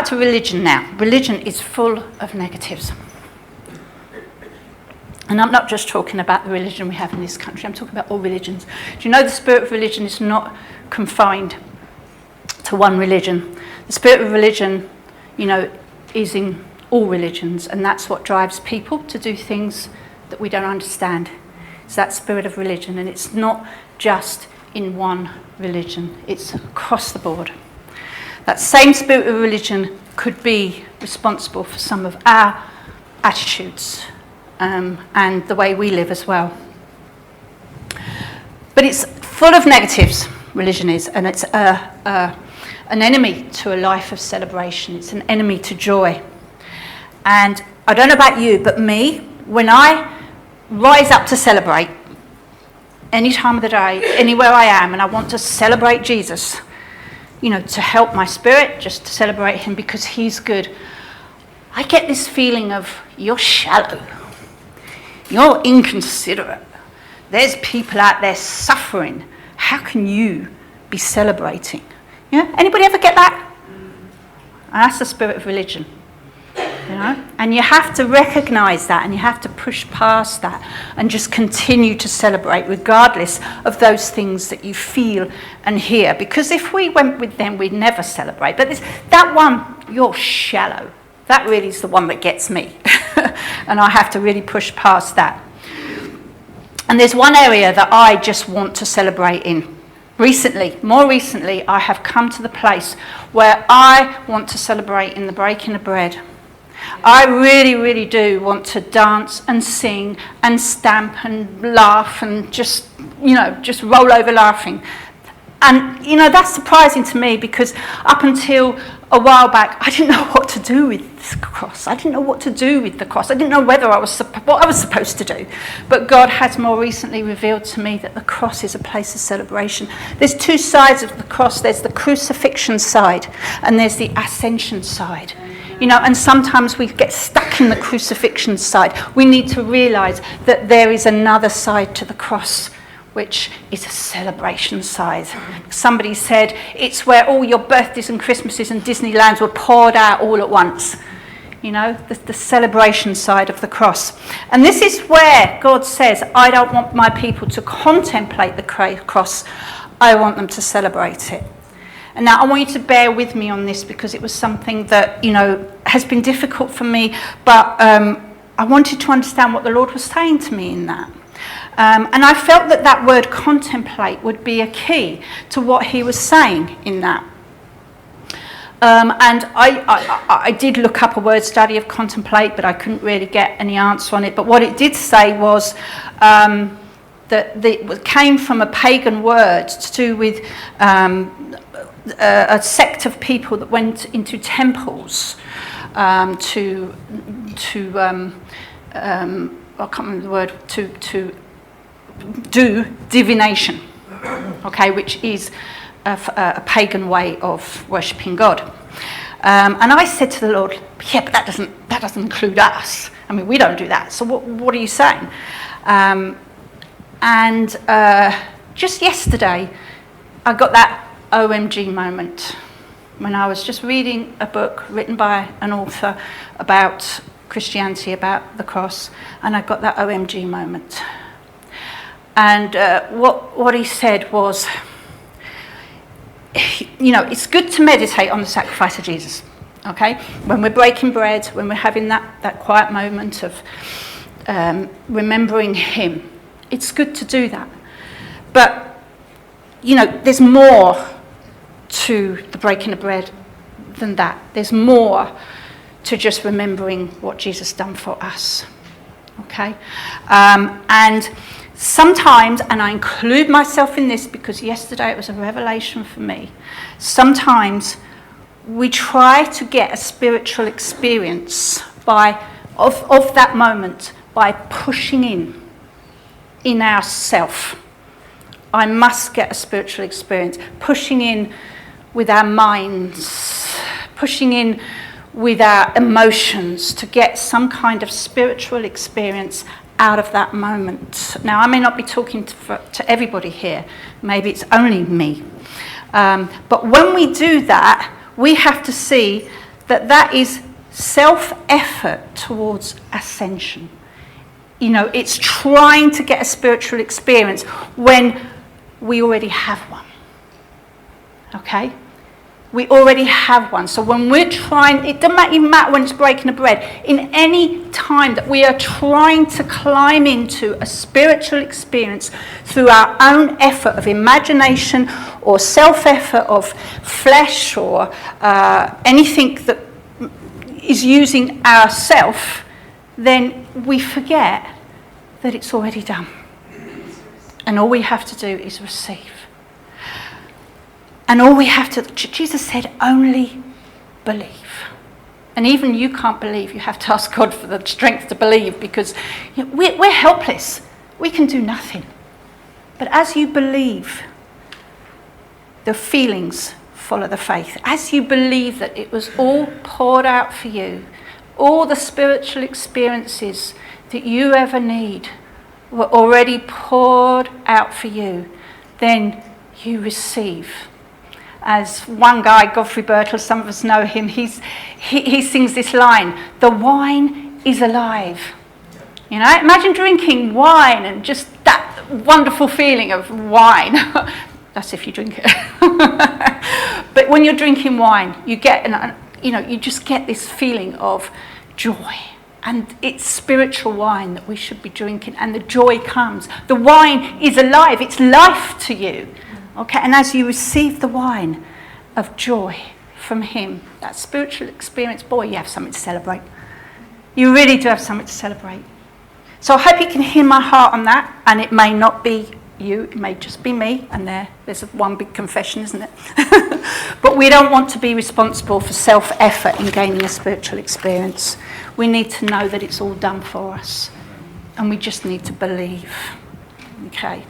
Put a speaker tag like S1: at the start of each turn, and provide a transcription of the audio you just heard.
S1: to religion now. Religion is full of negatives. And I'm not just talking about the religion we have in this country, I'm talking about all religions. Do you know the spirit of religion is not confined to one religion? The spirit of religion, is in all religions, and that's what drives people to do things that we don't understand. It's that spirit of religion, and it's not just in one religion, it's across the board. That same spirit of religion could be responsible for some of our attitudes and the way we live as well. But it's full of negatives, religion is, and it's an enemy to a life of celebration. It's an enemy to joy. And I don't know about you, but me, when I rise up to celebrate, any time of the day, anywhere I am, and I want to celebrate Jesus, to help my spirit, just to celebrate him because he's good, I get this feeling of, you're shallow. You're inconsiderate. There's people out there suffering. How can you be celebrating? Anybody ever get that? And that's the spirit of religion. And you have to recognise that, and you have to push past that and just continue to celebrate regardless of those things that you feel and hear. Because if we went with them, we'd never celebrate. But that one, you're shallow. That really is the one that gets me. And I have to really push past that. And there's one area that I just want to celebrate in. More recently, I have come to the place where I want to celebrate in the breaking of bread. I really, really do want to dance and sing and stamp and laugh and just roll over laughing. And, that's surprising to me because up until a while back, I didn't know what to do with this cross. I didn't know what to do with the cross. I didn't know what I was supposed to do. But God has more recently revealed to me that the cross is a place of celebration. There's two sides of the cross. There's the crucifixion side and there's the ascension side. And sometimes we get stuck in the crucifixion side. We need to realise that there is another side to the cross, which is a celebration side. Somebody said it's where all your birthdays and Christmases and Disneylands were poured out all at once. The celebration side of the cross. And this is where God says, I don't want my people to contemplate the cross. I want them to celebrate it. And now I want you to bear with me on this because it was something that, has been difficult for me, but I wanted to understand what the Lord was saying to me in that. And I felt that word contemplate would be a key to what he was saying in that. And I did look up a word study of contemplate, but I couldn't really get any answer on it. But what it did say was that it came from a pagan word to do with a sect of people that went into temples to I can't remember the word, to do divination, okay, which is a pagan way of worshipping God. And I said to the Lord, yeah, but that doesn't include us. I mean, we don't do that. So what are you saying? And just yesterday, I got that OMG moment when I was just reading a book written by an author about Christianity, about the cross, and I got that OMG moment. And what he said was, it's good to meditate on the sacrifice of Jesus, okay? When we're breaking bread, when we're having that quiet moment of remembering him, it's good to do that. But, there's more to the breaking of bread than that. There's more to just remembering what Jesus done for us, okay? And sometimes, and I include myself in this because yesterday it was a revelation for me, sometimes we try to get a spiritual experience of that moment by pushing in ourself. I must get a spiritual experience, pushing in with our minds, pushing in with our emotions to get some kind of spiritual experience out of that moment. Now, I may not be talking to everybody here. Maybe it's only me. But when we do that, we have to see that is self-effort towards ascension. You know, it's trying to get a spiritual experience when we already have one. Okay? We already have one. So when we're trying, it doesn't even matter when it's breaking the bread. In any time that we are trying to climb into a spiritual experience through our own effort of imagination or self-effort of flesh or anything that is using ourself, then we forget that it's already done. And all we have to do is receive. And all we have to, Jesus said, only believe. And even you can't believe. You have to ask God for the strength to believe, because we're helpless. We can do nothing. But as you believe, the feelings follow the faith. As you believe that it was all poured out for you, all the spiritual experiences that you ever need were already poured out for you, then you receive. As one guy, Godfrey Birtles, some of us know him, he sings this line, the wine is alive. You know, imagine drinking wine and just that wonderful feeling of wine. That's if you drink it. But when you're drinking wine, you just get this feeling of joy. And it's spiritual wine that we should be drinking, and the joy comes. The wine is alive, it's life to you. Okay, and as you receive the wine of joy from him, that spiritual experience, boy, you have something to celebrate. You really do have something to celebrate. So I hope you can hear my heart on that, and it may not be you, it may just be me, and there's one big confession, isn't it? But we don't want to be responsible for self-effort in gaining a spiritual experience. We need to know that it's all done for us, and we just need to believe. Okay.